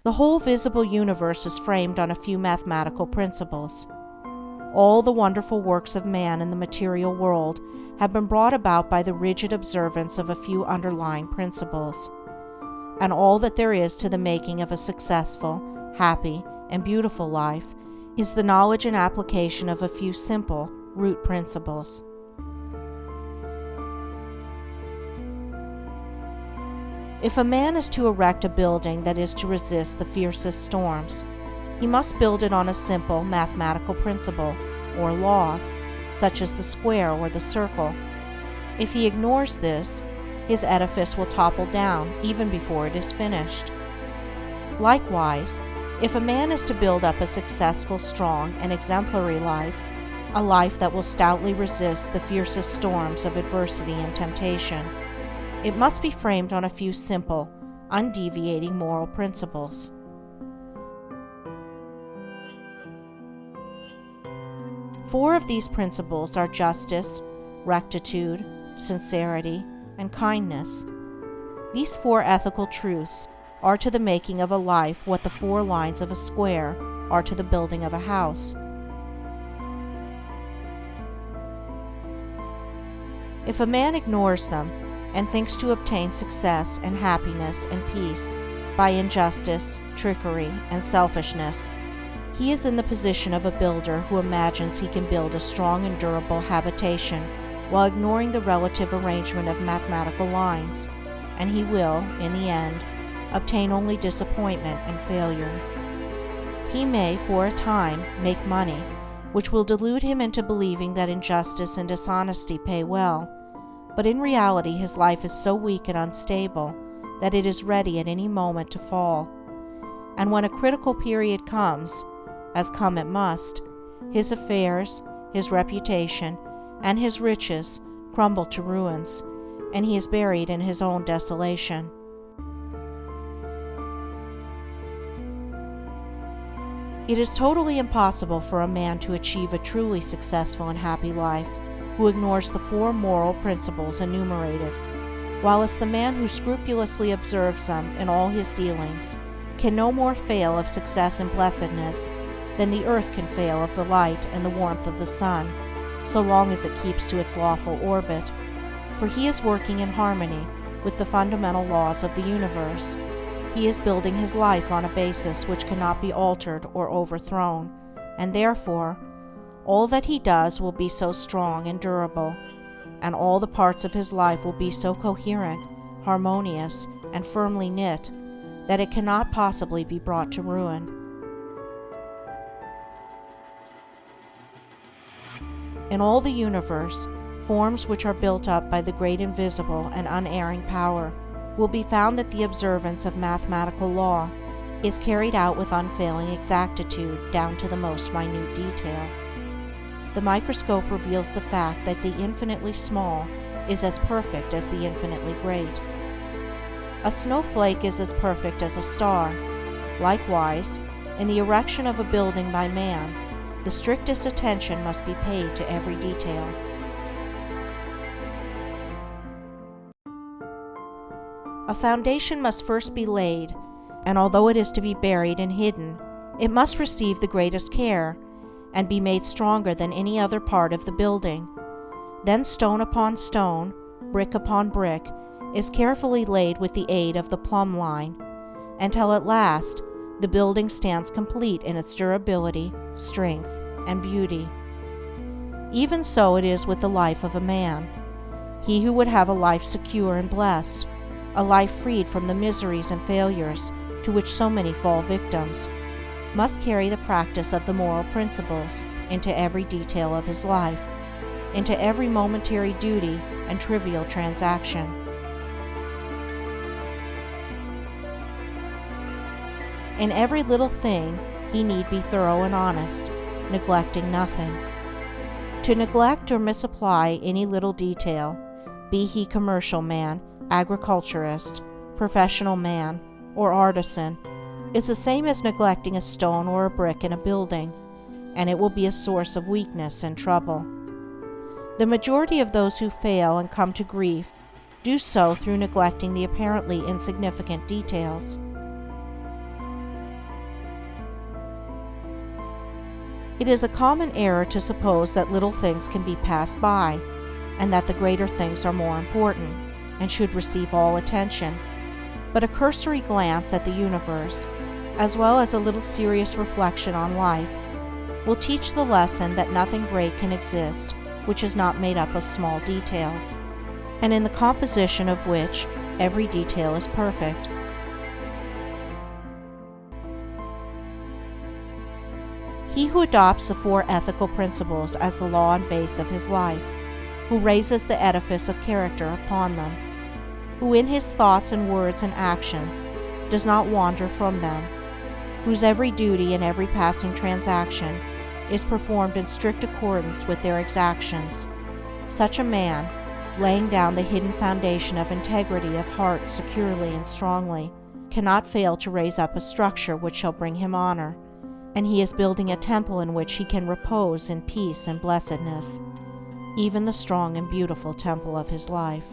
The whole visible universe is framed on a few mathematical principles. All the wonderful works of man in the material world have been brought about by the rigid observance of a few underlying principles. And all that there is to the making of a successful, happy, and beautiful life is the knowledge and application of a few simple root principles. If a man is to erect a building that is to resist the fiercest storms, he must build it on a simple mathematical principle, or law, such as the square or the circle. If he ignores this, his edifice will topple down even before it is finished. Likewise, if a man is to build up a successful, strong, and exemplary life, a life that will stoutly resist the fiercest storms of adversity and temptation, it must be framed on a few simple, undeviating moral principles. Four of these principles are justice, rectitude, sincerity, and kindness. These four ethical truths are to the making of a life what the four lines of a square are to the building of a house. If a man ignores them and thinks to obtain success and happiness and peace by injustice, trickery, and selfishness, he is in the position of a builder who imagines he can build a strong and durable habitation while ignoring the relative arrangement of mathematical lines, and he will, in the end, obtain only disappointment and failure. He may, for a time, make money, which will delude him into believing that injustice and dishonesty pay well, but in reality his life is so weak and unstable that it is ready at any moment to fall. And when a critical period comes, as come it must, his affairs, his reputation, and his riches crumble to ruins, and he is buried in his own desolation. It is totally impossible for a man to achieve a truly successful and happy life who ignores the four moral principles enumerated, whilst the man who scrupulously observes them in all his dealings can no more fail of success and blessedness than the earth can fail of the light and the warmth of the sun, so long as it keeps to its lawful orbit, for he is working in harmony with the fundamental laws of the universe. He is building his life on a basis which cannot be altered or overthrown, and therefore all that he does will be so strong and durable, and all the parts of his life will be so coherent, harmonious, and firmly knit, that it cannot possibly be brought to ruin. In all the universe, forms which are built up by the great invisible and unerring power will be found that the observance of mathematical law is carried out with unfailing exactitude down to the most minute detail. The microscope reveals the fact that the infinitely small is as perfect as the infinitely great. A snowflake is as perfect as a star. Likewise, in the erection of a building by man, the strictest attention must be paid to every detail. A foundation must first be laid, and although it is to be buried and hidden, it must receive the greatest care, and be made stronger than any other part of the building. Then stone upon stone, brick upon brick, is carefully laid with the aid of the plumb line, until at last the building stands complete in its durability, strength, and beauty. Even so it is with the life of a man. He who would have a life secure and blessed, a life freed from the miseries and failures to which so many fall victims, must carry the practice of the moral principles into every detail of his life, into every momentary duty and trivial transaction. In every little thing he need be thorough and honest, neglecting nothing. To neglect or misapply any little detail, be he commercial man, agriculturist, professional man, or artisan, is the same as neglecting a stone or a brick in a building, and it will be a source of weakness and trouble. The majority of those who fail and come to grief do so through neglecting the apparently insignificant details. It is a common error to suppose that little things can be passed by, and that the greater things are more important, and should receive all attention. But a cursory glance at the universe, as well as a little serious reflection on life, will teach the lesson that nothing great can exist which is not made up of small details, and in the composition of which every detail is perfect. He who adopts the 4 ethical principles as the law and base of his life, who raises the edifice of character upon them, who in his thoughts and words and actions does not wander from them, whose every duty and every passing transaction is performed in strict accordance with their exactions, such a man, laying down the hidden foundation of integrity of heart securely and strongly, cannot fail to raise up a structure which shall bring him honor, and he is building a temple in which he can repose in peace and blessedness, even the strong and beautiful temple of his life.